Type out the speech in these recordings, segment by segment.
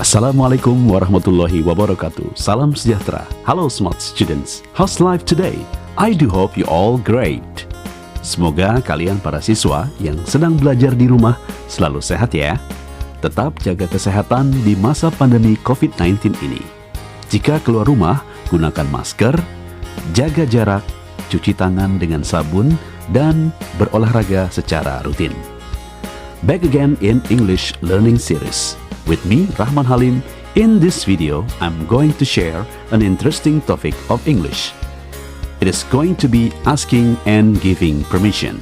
Assalamualaikum warahmatullahi wabarakatuh. Salam sejahtera. Hello smart students. How's life today? I do hope you all great. Semoga kalian para siswa yang sedang belajar di rumah selalu sehat ya. Tetap jaga kesehatan di masa pandemi COVID-19 ini. Jika keluar rumah, gunakan masker, jaga jarak, cuci tangan dengan sabun, dan berolahraga secara rutin. Back again in English Learning Series. With me, Rakhman Halim. In this video, I'm going to share an interesting topic of English. It is going to be asking and giving permission.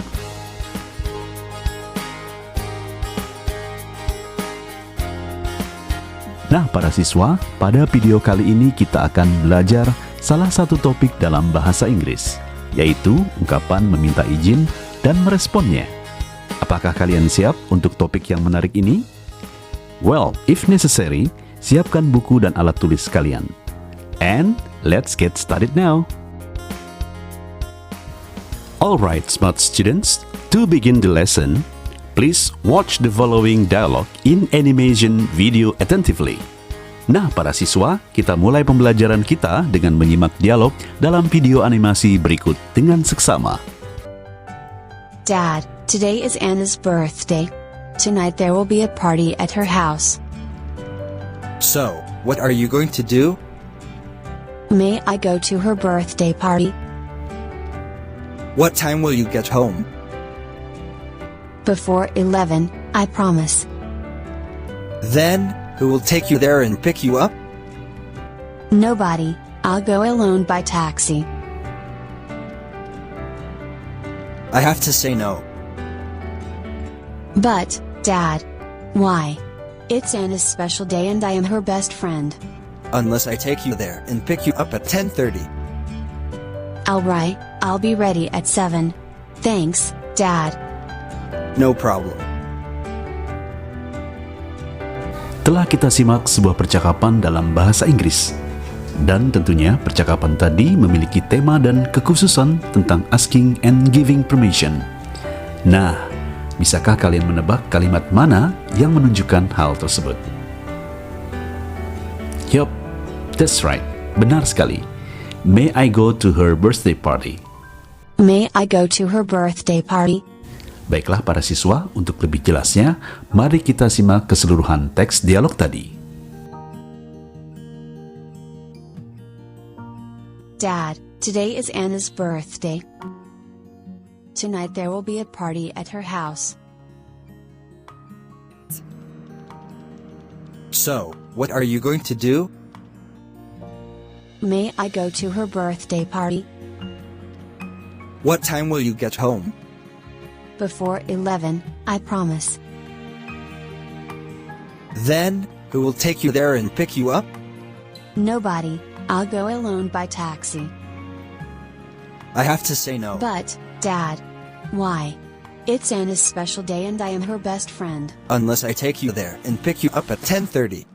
Nah, para siswa, pada video kali ini kita akan belajar salah satu topik dalam bahasa Inggris, yaitu ungkapan meminta izin dan meresponnya. Apakah kalian siap untuk topik yang menarik ini? Well, if necessary, siapkan buku dan alat tulis kalian. And let's get started now. Alright, smart students, to begin the lesson, please watch the following dialogue in animation video attentively. Nah, para siswa, kita mulai pembelajaran kita dengan menyimak dialog dalam video animasi berikut dengan seksama. Dad, today is Anna's birthday. Tonight there will be a party at her house. So, what are you going to do? May I go to her birthday party? What time will you get home? Before 11, I promise. Then, who will take you there and pick you up? Nobody, I'll go alone by taxi. I have to say no. But, Dad, why? It's Anna's special day and I am her best friend. Unless I take you there and pick you up at 10:30. Alright, I'll be ready at 7. Thanks, Dad. No problem. Telah kita simak sebuah percakapan dalam bahasa Inggris. Dan tentunya percakapan tadi memiliki tema dan kekhususan tentang asking and giving permission. Nah, bisakah kalian menebak kalimat mana yang menunjukkan hal tersebut? Yup, that's right. Benar sekali. May I go to her birthday party? May I go to her birthday party? Baiklah para siswa, untuk lebih jelasnya, mari kita simak keseluruhan teks dialog tadi. Dad, today is Anna's birthday. Tonight there will be a party at her house. So, what are you going to do? May I go to her birthday party? What time will you get home? Before 11, I promise. Then, who will take you there and pick you up? Nobody, I'll go alone by taxi. I have to say no. But, Dad, why? It's Anna's special day and I am her best friend. Unless I take you there and pick you up at 10:30.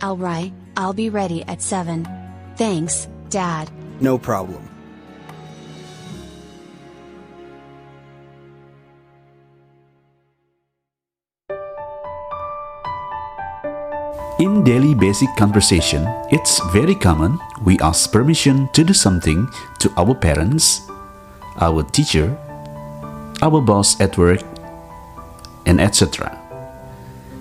Alright, I'll be ready at 7. Thanks, Dad. No problem. In daily basic conversation, it's very common we ask permission to do something to our parents, our teacher, our boss at work, and etc.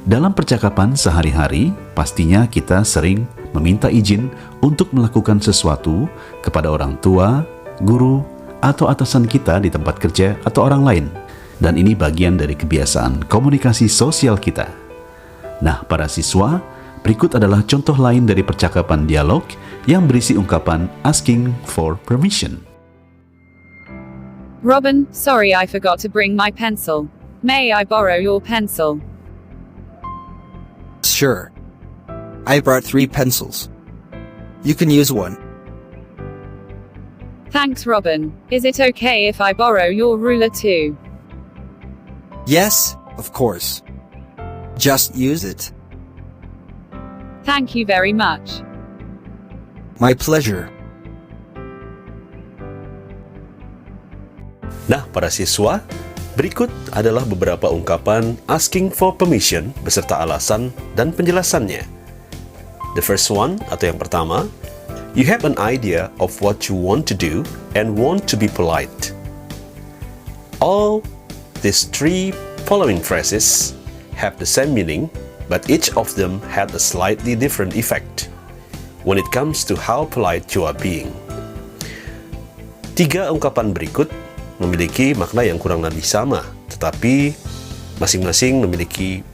Dalam percakapan sehari-hari, pastinya kita sering meminta izin untuk melakukan sesuatu kepada orang tua, guru, atau atasan kita di tempat kerja atau orang lain. Dan ini bagian dari kebiasaan komunikasi sosial kita. Nah, para siswa, berikut adalah contoh lain dari percakapan dialog yang berisi ungkapan asking for permission. Robin, sorry I forgot to bring my pencil. May I borrow your pencil? Sure. I brought 3 pencils. You can use one. Thanks, Robin. Is it okay if I borrow your ruler too? Yes, of course. Just use it. Thank you very much. My pleasure. Nah, para siswa, berikut adalah beberapa ungkapan asking for permission beserta alasan dan penjelasannya. The first one, atau yang pertama, you have an idea of what you want to do and want to be polite. All these three following phrases have the same meaning, but each of them had a slightly different effect when it comes to how polite you are being. Tiga ungkapan berikut memiliki makna yang kurang lebih sama, tetapi masing-masing memiliki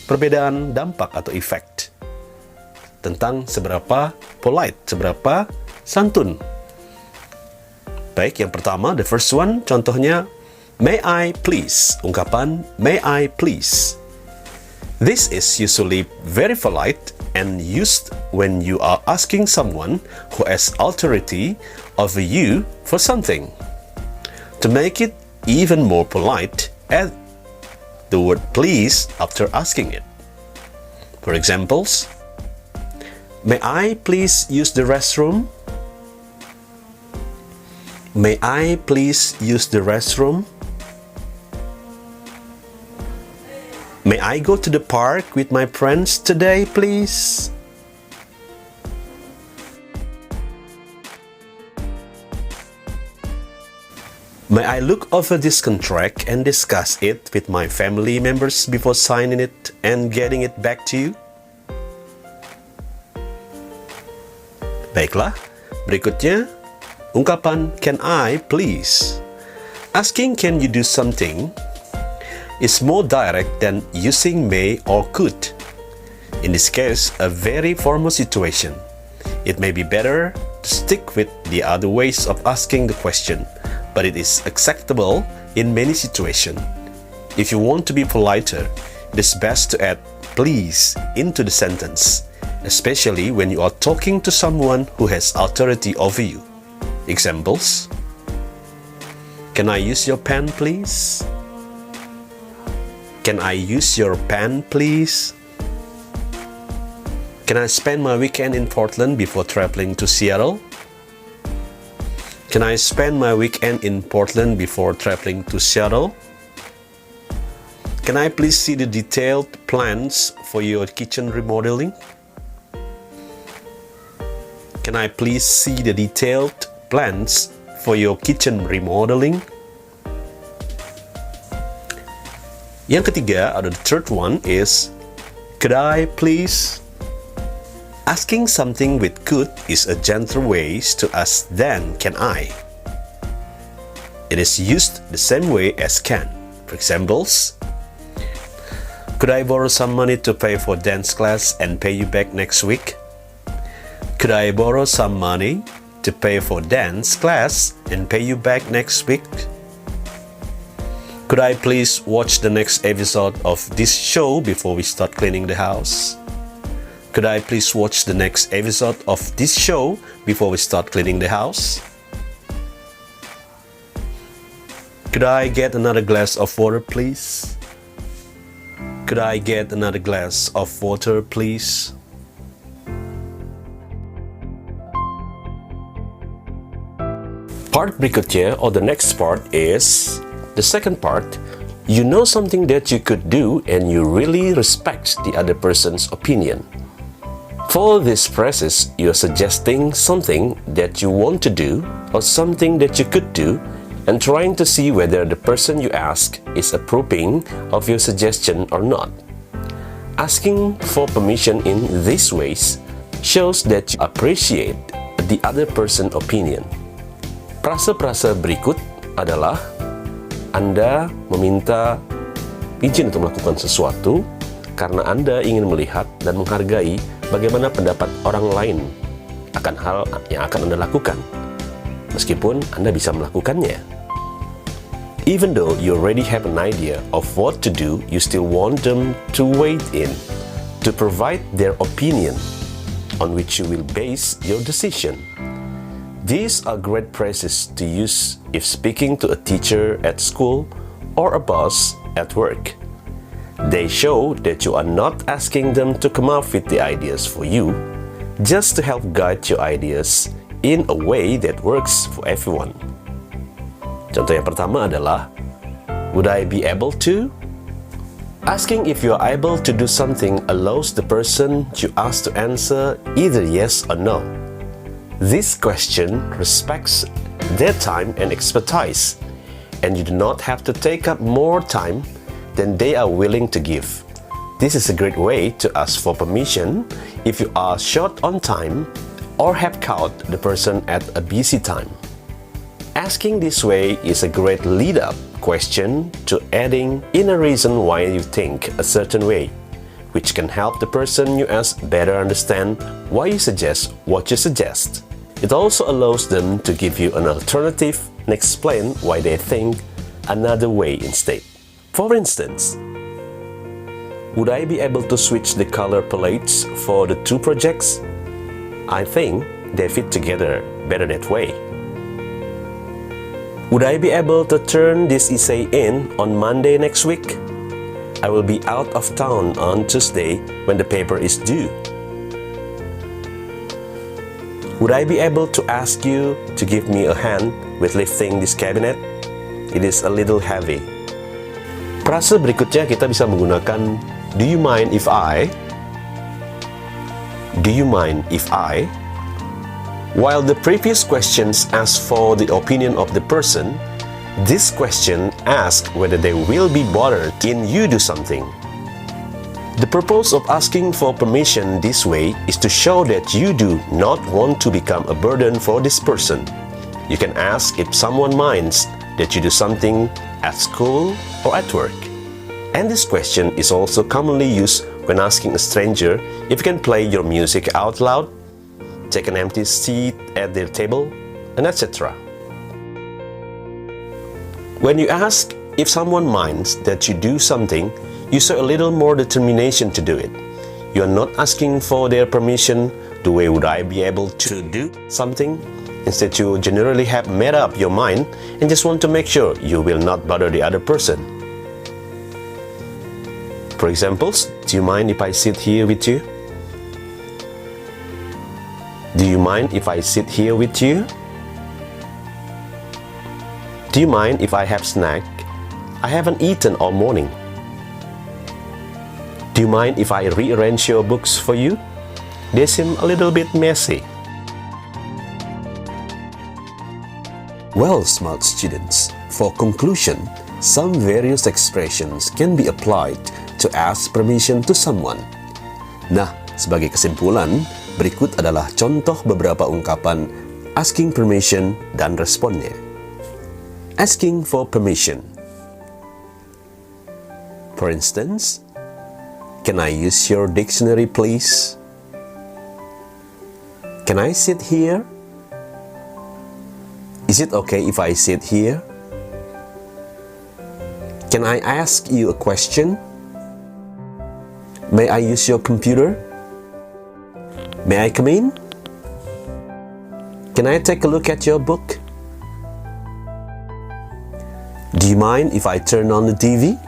perbedaan dampak atau efek tentang seberapa polite, seberapa santun. Baik, yang pertama, the first one, contohnya, may I please, ungkapan may I please. This is usually very polite and used when you are asking someone who has authority over you for something. To make it even more polite, add the word please after asking it. For examples, may I please use the restroom? May I please use the restroom? May I go to the park with my friends today, please? May I look over this contract and discuss it with my family members before signing it and getting it back to you? Baiklah, berikutnya, ungkapan can I please. Asking can you do something is more direct than using may or could. In this case, a very formal situation. It may be better to stick with the other ways of asking the question, but it is acceptable in many situations. If you want to be politer, it is best to add please into the sentence, especially when you are talking to someone who has authority over you. Examples: can I use your pen, please? Can I use your pen, please? Can I spend my weekend in Portland before traveling to Seattle? Can I spend my weekend in Portland before traveling to Seattle? Can I please see the detailed plans for your kitchen remodeling? Can I please see the detailed plans for your kitchen remodeling? Yang ketiga, atau the third one is, could I please? Asking something with could is a gentler way to ask than can I. It is used the same way as can. For examples, could I borrow some money to pay for dance class and pay you back next week? Could I borrow some money to pay for dance class and pay you back next week? Could I please watch the next episode of this show before we start cleaning the house? Could I please watch the next episode of this show before we start cleaning the house? Could I get another glass of water, please? Could I get another glass of water, please? Part berikutnya, or the next part, is the second part. You know something that you could do and you really respect the other person's opinion. For these phrases, you are suggesting something that you want to do or something that you could do and trying to see whether the person you ask is approving of your suggestion or not. Asking for permission in these ways shows that you appreciate the other person's opinion. Prasa-prasa berikut adalah Anda meminta izin untuk melakukan sesuatu karena Anda ingin melihat dan menghargai bagaimana pendapat orang lain akan hal yang akan Anda lakukan, meskipun Anda bisa melakukannya. Even though you already have an idea of what to do, you still want them to weigh in, to provide their opinion on which you will base your decision. These are great phrases to use if speaking to a teacher at school or a boss at work. They show that you are not asking them to come up with the ideas for you, just to help guide your ideas in a way that works for everyone. Contoh yang pertama adalah, would I be able to? Asking if you are able to do something allows the person you ask to answer either yes or no. This question respects their time and expertise, and you do not have to take up more time than they are willing to give. This is a great way to ask for permission if you are short on time or have caught the person at a busy time. Asking this way is a great lead-up question to adding in a reason why you think a certain way, which can help the person you ask better understand why you suggest what you suggest. It also allows them to give you an alternative and explain why they think another way instead. For instance, would I be able to switch the color palettes for the two projects? I think they fit together better that way. Would I be able to turn this essay in on Monday next week? I will be out of town on Tuesday when the paper is due. Would I be able to ask you to give me a hand with lifting this cabinet? It is a little heavy. Prasa berikutnya kita bisa menggunakan do you mind if I? Do you mind if I? While the previous questions asked for the opinion of the person, this question asks whether they will be bothered in you do something. The purpose of asking for permission this way is to show that you do not want to become a burden for this person. You can ask if someone minds that you do something at school or at work. And this question is also commonly used when asking a stranger if you can play your music out loud, take an empty seat at their table, and etc. When you ask if someone minds that you do something, you show a little more determination to do it. You are not asking for their permission, the way would I be able to do something? Instead, you generally have made up your mind and just want to make sure you will not bother the other person. For example, do you mind if I sit here with you? Do you mind if I sit here with you? Do you mind if I have snack? I haven't eaten all morning. Do you mind if I rearrange your books for you? They seem a little bit messy. Well, smart students, for conclusion, some various expressions can be applied to ask permission to someone. Nah, sebagai kesimpulan, berikut adalah contoh beberapa ungkapan asking permission dan responnya. Asking for permission. For instance, can I use your dictionary, please? Can I sit here? Is it okay if I sit here? Can I ask you a question? May I use your computer? May I come in? Can I take a look at your book? Do you mind if I turn on the TV?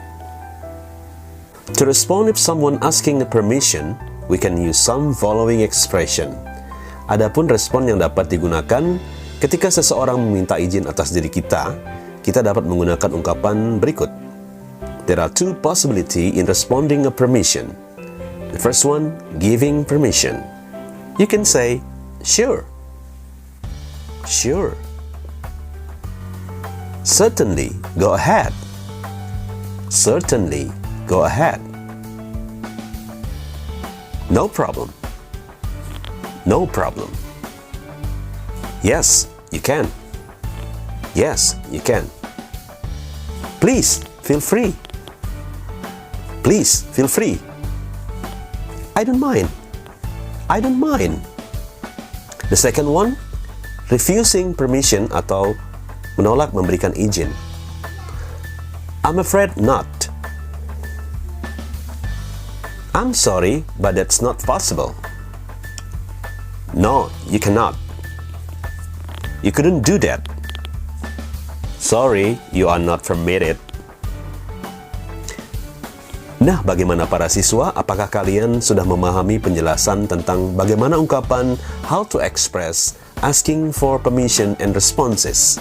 To respond if someone asking a permission, we can use some following expression. Adapun respon yang dapat digunakan ketika seseorang meminta izin atas diri kita dapat menggunakan ungkapan berikut. There are two possibilities in responding a permission. The first one, giving permission. You can say, sure. Sure. Certainly, go ahead. Certainly, go ahead. No problem. No problem. Yes, you can. Yes, you can. Please, feel free. Please, feel free. I don't mind. I don't mind. The second one, refusing permission atau menolak memberikan izin. I'm afraid not. I'm sorry, but that's not possible. No, you cannot. You couldn't do that. Sorry, you are not permitted. Nah, bagaimana para siswa? Apakah kalian sudah memahami penjelasan tentang bagaimana ungkapan how to express asking for permission and responses?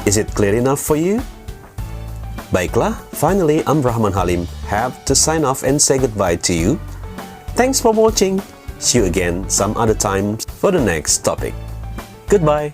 Is it clear enough for you? Baiklah, finally I'm Rakhman Halim, have to sign off and say goodbye to you. Thanks for watching. See you again some other time for the next topic. Goodbye.